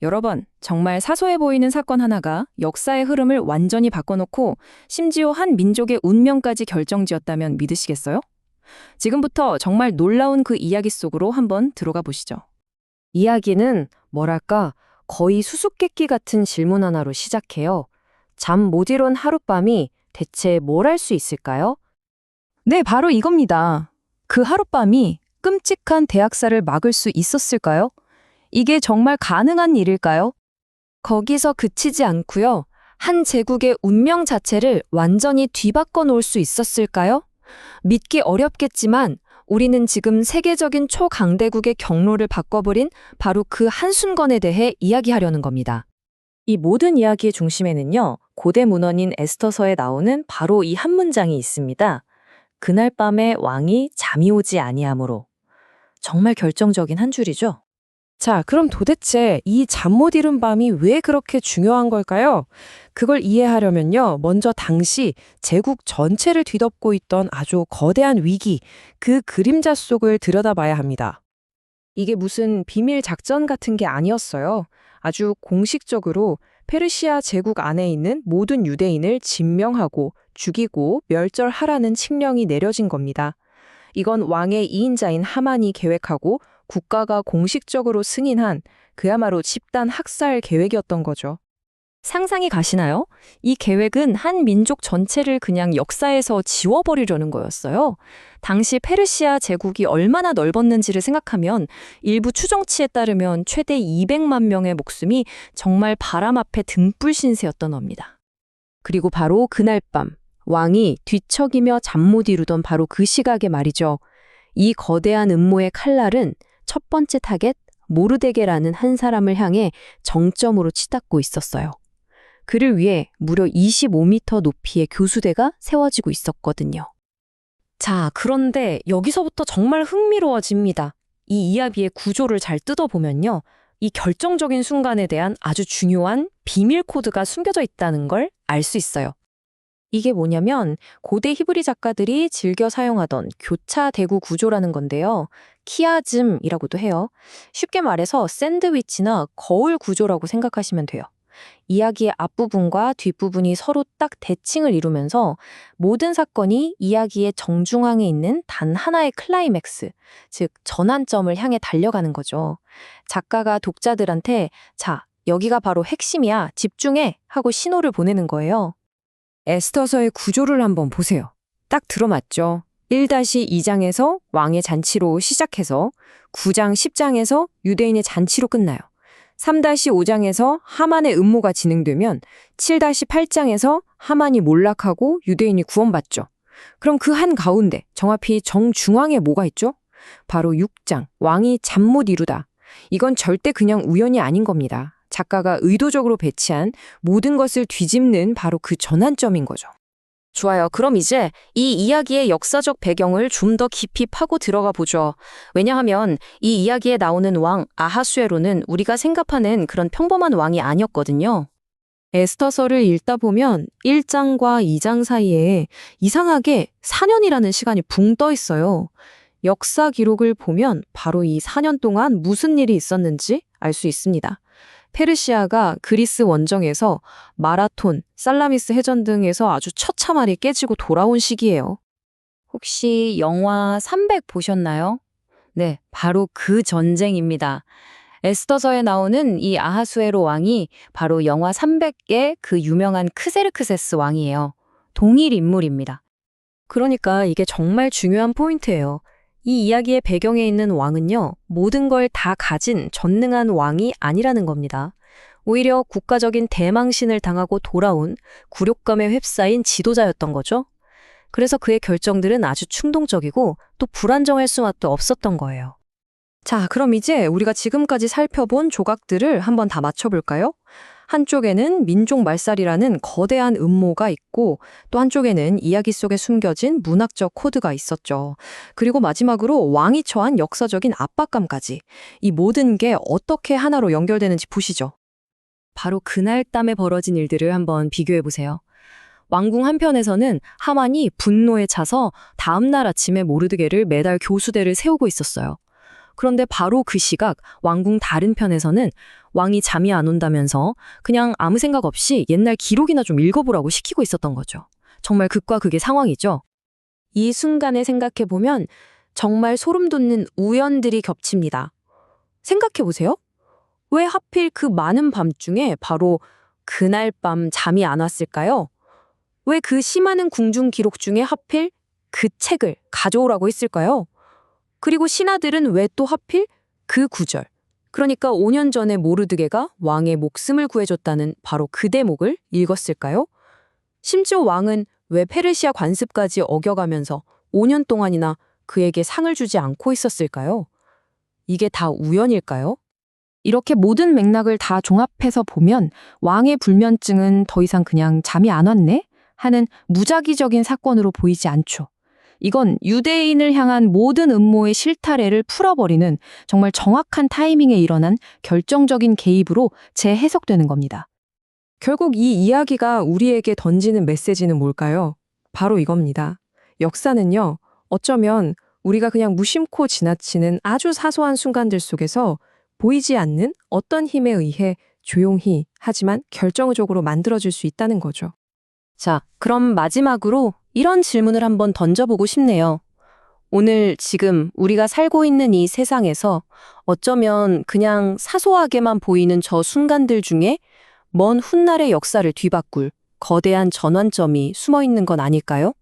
여러 번 정말 사소해 보이는 사건 하나가 역사의 흐름을 완전히 바꿔놓고 심지어 한 민족의 운명까지 결정지었다면 믿으시겠어요? 지금부터 정말 놀라운 그 이야기 속으로 한번 들어가 보시죠. 이야기는 뭐랄까 거의 수수께끼 같은 질문 하나로 시작해요. 잠 못 이룬 하룻밤이 대체 뭘 할 수 있을까요? 네, 바로 이겁니다. 그 하룻밤이 끔찍한 대학살을 막을 수 있었을까요? 이게 정말 가능한 일일까요? 거기서 그치지 않고요. 한 제국의 운명 자체를 완전히 뒤바꿔 놓을 수 있었을까요? 믿기 어렵겠지만 우리는 지금 세계적인 초강대국의 경로를 바꿔버린 바로 그 한순간에 대해 이야기하려는 겁니다. 이 모든 이야기의 중심에는요, 고대 문헌인 에스더서에 나오는 바로 이 한 문장이 있습니다. 그날 밤에 왕이 잠이 오지 아니하므로. 정말 결정적인 한 줄이죠. 자, 그럼 도대체 이 잠 못 이룬 밤이 왜 그렇게 중요한 걸까요? 그걸 이해하려면요, 먼저 당시 제국 전체를 뒤덮고 있던 아주 거대한 위기, 그 그림자 속을 들여다봐야 합니다. 이게 무슨 비밀 작전 같은 게 아니었어요. 아주 공식적으로 페르시아 제국 안에 있는 모든 유대인을 진명하고 죽이고 멸절하라는 칙령이 내려진 겁니다. 이건 왕의 2인자인 하만이 계획하고 국가가 공식적으로 승인한 그야말로 집단 학살 계획이었던 거죠. 상상이 가시나요? 이 계획은 한 민족 전체를 그냥 역사에서 지워버리려는 거였어요. 당시 페르시아 제국이 얼마나 넓었는지를 생각하면 일부 추정치에 따르면 최대 200만 명의 목숨이 정말 바람 앞에 등불 신세였던 겁니다. 그리고 바로 그날 밤 왕이 뒤척이며 잠 못 이루던 바로 그 시각에 말이죠. 이 거대한 음모의 칼날은 첫 번째 타겟 모르데게라는 한 사람을 향해 정점으로 치닫고 있었어요. 그를 위해 무려 25m 높이의 교수대가 세워지고 있었거든요. 자, 그런데 여기서부터 정말 흥미로워집니다. 이 이야기의 구조를 잘 뜯어보면요. 이 결정적인 순간에 대한 아주 중요한 비밀 코드가 숨겨져 있다는 걸 알 수 있어요. 이게 뭐냐면 고대 히브리 작가들이 즐겨 사용하던 교차 대구 구조라는 건데요. 키아즘이라고도 해요. 쉽게 말해서 샌드위치나 거울 구조라고 생각하시면 돼요. 이야기의 앞부분과 뒷부분이 서로 딱 대칭을 이루면서 모든 사건이 이야기의 정중앙에 있는 단 하나의 클라이맥스, 즉 전환점을 향해 달려가는 거죠. 작가가 독자들한테 자, 여기가 바로 핵심이야, 집중해 하고 신호를 보내는 거예요. 에스더서의 구조를 한번 보세요. 딱 들어맞죠? 1-2장에서 왕의 잔치로 시작해서 9장 10장에서 유대인의 잔치로 끝나요. 3-5장에서 하만의 음모가 진행되면 7-8장에서 하만이 몰락하고 유대인이 구원받죠. 그럼 그 한가운데 정확히 정중앙에 뭐가 있죠? 바로 6장, 왕이 잠 못 이루다. 이건 절대 그냥 우연이 아닌 겁니다. 작가가 의도적으로 배치한 모든 것을 뒤집는 바로 그 전환점인 거죠. 좋아요. 그럼 이제 이 이야기의 역사적 배경을 좀 더 깊이 파고 들어가 보죠. 왜냐하면 이 이야기에 나오는 왕 아하수에로는 우리가 생각하는 그런 평범한 왕이 아니었거든요. 에스더서를 읽다 보면 1장과 2장 사이에 이상하게 4년이라는 시간이 붕 떠 있어요. 역사 기록을 보면 바로 이 4년 동안 무슨 일이 있었는지 알 수 있습니다. 페르시아가 그리스 원정에서 마라톤, 살라미스 해전 등에서 아주 처참하게 깨지고 돌아온 시기예요. 혹시 영화 300 보셨나요? 네, 바로 그 전쟁입니다. 에스더서에 나오는 이 아하수에로 왕이 바로 영화 300의 그 유명한 크세르크세스 왕이에요. 동일 인물입니다. 그러니까 이게 정말 중요한 포인트예요. 이 이야기의 배경에 있는 왕은요, 모든 걸 다 가진 전능한 왕이 아니라는 겁니다. 오히려 국가적인 대망신을 당하고 돌아온 굴욕감에 휩싸인 지도자였던 거죠. 그래서 그의 결정들은 아주 충동적이고 또 불안정할 수밖에 없었던 거예요. 자, 그럼 이제 우리가 지금까지 살펴본 조각들을 한번 다 맞춰볼까요? 한쪽에는 민족 말살이라는 거대한 음모가 있고 또 한쪽에는 이야기 속에 숨겨진 문학적 코드가 있었죠. 그리고 마지막으로 왕이 처한 역사적인 압박감까지. 이 모든 게 어떻게 하나로 연결되는지 보시죠. 바로 그날 밤에 벌어진 일들을 한번 비교해 보세요. 왕궁 한편에서는 하만이 분노에 차서 다음 날 아침에 모르드게를 매달 교수대를 세우고 있었어요. 그런데 바로 그 시각 왕궁 다른 편에서는 왕이 잠이 안 온다면서 그냥 아무 생각 없이 옛날 기록이나 좀 읽어보라고 시키고 있었던 거죠. 정말 극과 극의 상황이죠. 이 순간에 생각해보면 정말 소름 돋는 우연들이 겹칩니다. 생각해보세요. 왜 하필 그 많은 밤중에 바로 그날 밤 잠이 안 왔을까요? 왜 그 수많은 궁중 기록 중에 하필 그 책을 가져오라고 했을까요? 그리고 신하들은 왜 또 하필 그 구절, 그러니까 5년 전에 모르드게가 왕의 목숨을 구해줬다는 바로 그 대목을 읽었을까요? 심지어 왕은 왜 페르시아 관습까지 어겨가면서 5년 동안이나 그에게 상을 주지 않고 있었을까요? 이게 다 우연일까요? 이렇게 모든 맥락을 다 종합해서 보면 왕의 불면증은 더 이상 그냥 잠이 안 왔네? 하는 무작위적인 사건으로 보이지 않죠. 이건 유대인을 향한 모든 음모의 실타래를 풀어버리는 정말 정확한 타이밍에 일어난 결정적인 개입으로 재해석되는 겁니다. 결국 이 이야기가 우리에게 던지는 메시지는 뭘까요? 바로 이겁니다. 역사는요, 어쩌면 우리가 그냥 무심코 지나치는 아주 사소한 순간들 속에서 보이지 않는 어떤 힘에 의해 조용히 하지만 결정적으로 만들어질 수 있다는 거죠. 자, 그럼 마지막으로 이런 질문을 한번 던져보고 싶네요. 오늘 지금 우리가 살고 있는 이 세상에서 어쩌면 그냥 사소하게만 보이는 저 순간들 중에 먼 훗날의 역사를 뒤바꿀 거대한 전환점이 숨어 있는 건 아닐까요?